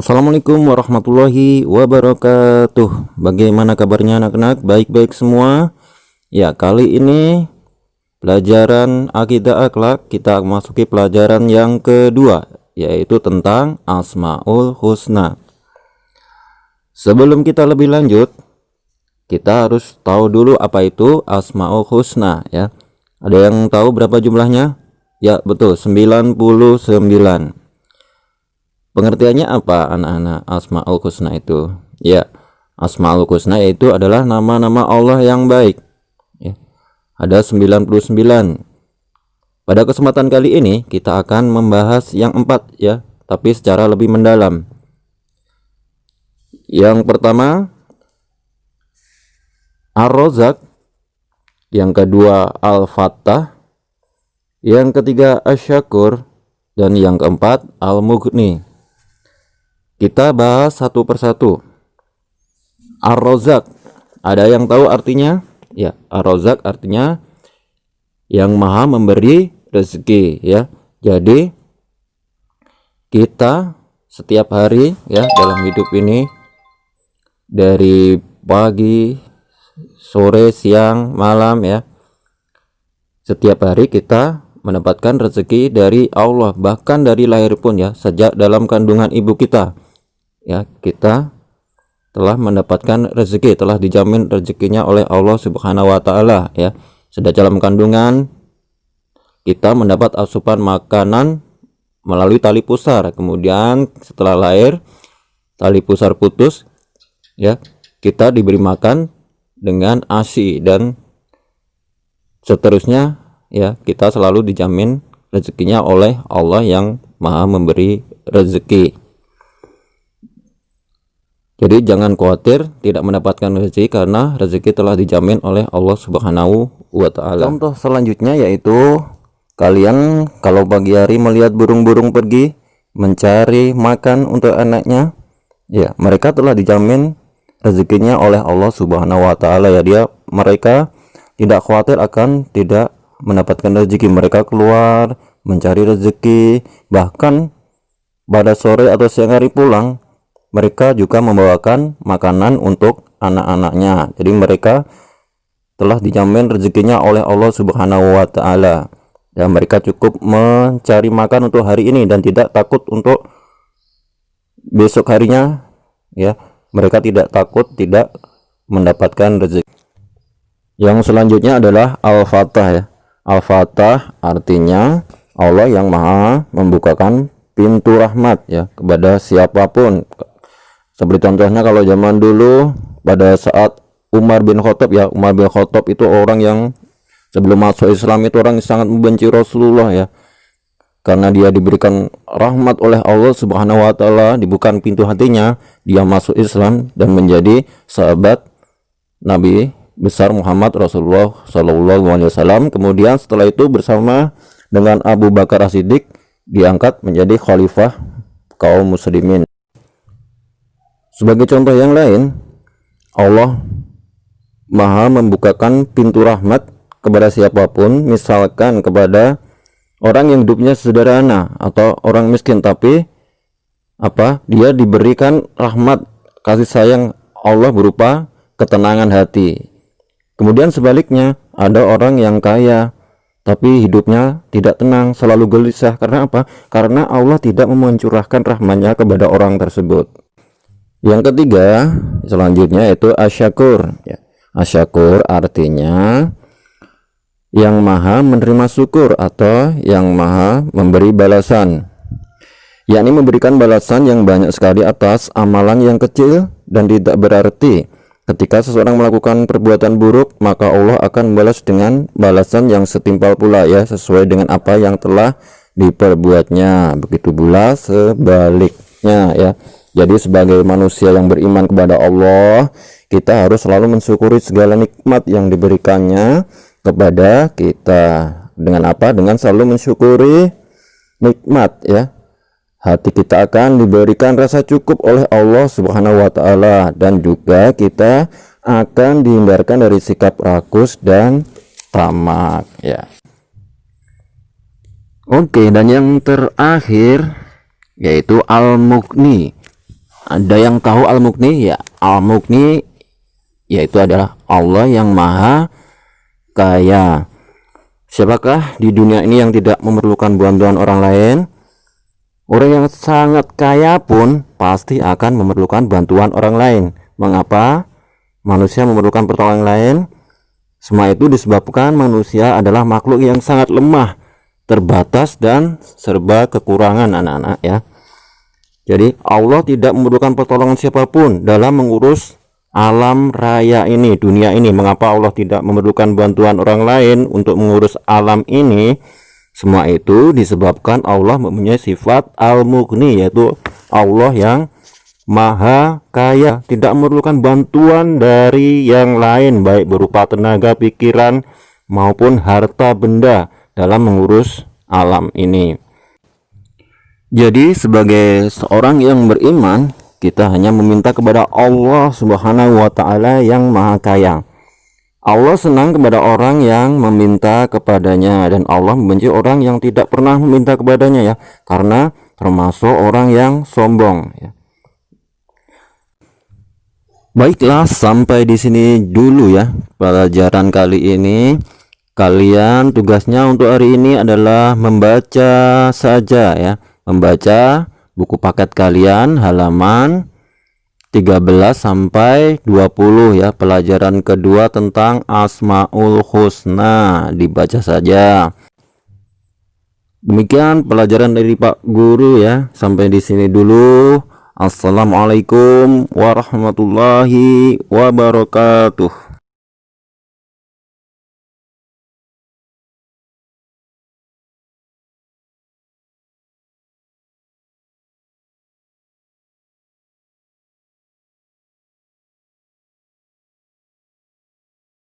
Assalamualaikum warahmatullahi wabarakatuh. Bagaimana kabarnya anak-anak? Baik-baik semua. Ya, kali ini pelajaran akidah akhlak kita masuki pelajaran yang kedua, yaitu tentang Asmaul Husna. Sebelum kita lebih lanjut, kita harus tahu dulu apa itu Asmaul Husna ya. Ada yang tahu berapa jumlahnya? Ya, betul, 99. Pengertiannya apa anak-anak Asmaul Husna itu? Ya, Asmaul Husna yaitu adalah nama-nama Allah yang baik ya. Ada 99. Pada kesempatan kali ini kita akan membahas yang 4 ya, tapi secara lebih mendalam. Yang pertama Ar-Razzaq, yang kedua Al-Fattah, yang ketiga Asy-Syakur, dan yang keempat Al-Mughni. Kita bahas satu persatu. Ar-Razzaq, ada yang tahu artinya? Ya, Ar-Razzaq artinya yang maha memberi rezeki ya. Jadi kita setiap hari ya dalam hidup ini, dari pagi, sore, siang, malam ya, setiap hari kita mendapatkan rezeki dari Allah, bahkan dari lahir pun ya, sejak dalam kandungan ibu kita ya, kita telah mendapatkan rezeki, telah dijamin rezekinya oleh Allah Subhanahu wa taala ya. Sejak dalam kandungan kita mendapat asupan makanan melalui tali pusar, kemudian setelah lahir tali pusar putus ya, kita diberi makan dengan ASI dan seterusnya ya, kita selalu dijamin rezekinya oleh Allah yang maha memberi rezeki. Jadi jangan khawatir tidak mendapatkan rezeki, karena rezeki telah dijamin oleh Allah Subhanahu wa taala. Contoh selanjutnya yaitu kalian kalau pagi hari melihat burung-burung pergi mencari makan untuk anaknya, ya mereka telah dijamin rezekinya oleh Allah Subhanahu wa taala ya. Mereka tidak khawatir akan tidak mendapatkan rezeki. Mereka keluar mencari rezeki, bahkan pada sore atau siang hari pulang mereka juga membawakan makanan untuk anak-anaknya. Jadi mereka telah dijamin rezekinya oleh Allah Subhanahu wa taala. Dan mereka cukup mencari makan untuk hari ini dan tidak takut untuk besok harinya ya. Mereka tidak takut tidak mendapatkan rezeki. Yang selanjutnya adalah Al-Fattah ya. Al-Fattah artinya Allah yang maha membukakan pintu rahmat ya kepada siapapun. Seperti contohnya kalau zaman dulu pada saat Umar bin Khattab ya. Umar bin Khattab itu orang yang sebelum masuk Islam itu orang yang sangat membenci Rasulullah ya, karena dia diberikan rahmat oleh Allah Subhanahu wa taala, dibukakan pintu hatinya, dia masuk Islam dan menjadi sahabat Nabi besar Muhammad Rasulullah Sallallahu Alaihi Wasallam. Kemudian setelah itu bersama dengan Abu Bakar As-Siddiq diangkat menjadi khalifah kaum muslimin. Sebagai contoh yang lain, Allah maha membukakan pintu rahmat kepada siapapun, misalkan kepada orang yang hidupnya sederhana atau orang miskin, tapi dia diberikan rahmat kasih sayang Allah berupa ketenangan hati. Kemudian sebaliknya ada orang yang kaya tapi hidupnya tidak tenang, selalu gelisah. Karena apa? Karena Allah tidak mencurahkan rahmatnya kepada orang tersebut. Yang ketiga selanjutnya itu Asy-Syakur ya. Asy-Syakur artinya yang maha menerima syukur atau yang maha memberi balasan, yakni memberikan balasan yang banyak sekali atas amalan yang kecil, dan tidak berarti ketika seseorang melakukan perbuatan buruk maka Allah akan membalas dengan balasan yang setimpal pula ya, sesuai dengan apa yang telah diperbuatnya. Begitu pula sebaliknya ya. Jadi sebagai manusia yang beriman kepada Allah, kita harus selalu mensyukuri segala nikmat yang diberikannya kepada kita. Dengan apa? Dengan selalu mensyukuri nikmat ya. Hati kita akan diberikan rasa cukup oleh Allah Subhanahu wa taala, dan juga kita akan dihindarkan dari sikap rakus dan tamak ya. Oke, dan yang terakhir yaitu Al-Mughni. Ada yang tahu Al-Mughni? Ya, Al-Mughni yaitu adalah Allah yang maha kaya. Siapakah di dunia ini yang tidak memerlukan bantuan orang lain? Orang yang sangat kaya pun pasti akan memerlukan bantuan orang lain. Mengapa manusia memerlukan pertolongan lain? Semua itu disebabkan manusia adalah makhluk yang sangat lemah, terbatas, dan serba kekurangan, anak-anak ya. Jadi Allah tidak memerlukan pertolongan siapapun dalam mengurus alam raya ini, dunia ini. Mengapa Allah tidak memerlukan bantuan orang lain untuk mengurus alam ini? Semua itu disebabkan Allah mempunyai sifat Al-Mughni, yaitu Allah yang maha kaya, tidak memerlukan bantuan dari yang lain, baik berupa tenaga, pikiran, maupun harta benda dalam mengurus alam ini. Jadi sebagai seorang yang beriman, kita hanya meminta kepada Allah Subhanahu wa Ta'ala yang maha kaya. Allah senang kepada orang yang meminta kepadanya, dan Allah membenci orang yang tidak pernah meminta kepadanya ya, karena termasuk orang yang sombong ya. Baiklah, sampai di sini dulu ya pelajaran kali ini. Kalian tugasnya untuk hari ini adalah membaca saja ya, membaca buku paket kalian halaman 13 sampai 20 ya, pelajaran kedua tentang Asmaul Husna, dibaca saja. Demikian pelajaran dari Pak Guru ya. Sampai di sini dulu. Assalamualaikum warahmatullahi wabarakatuh.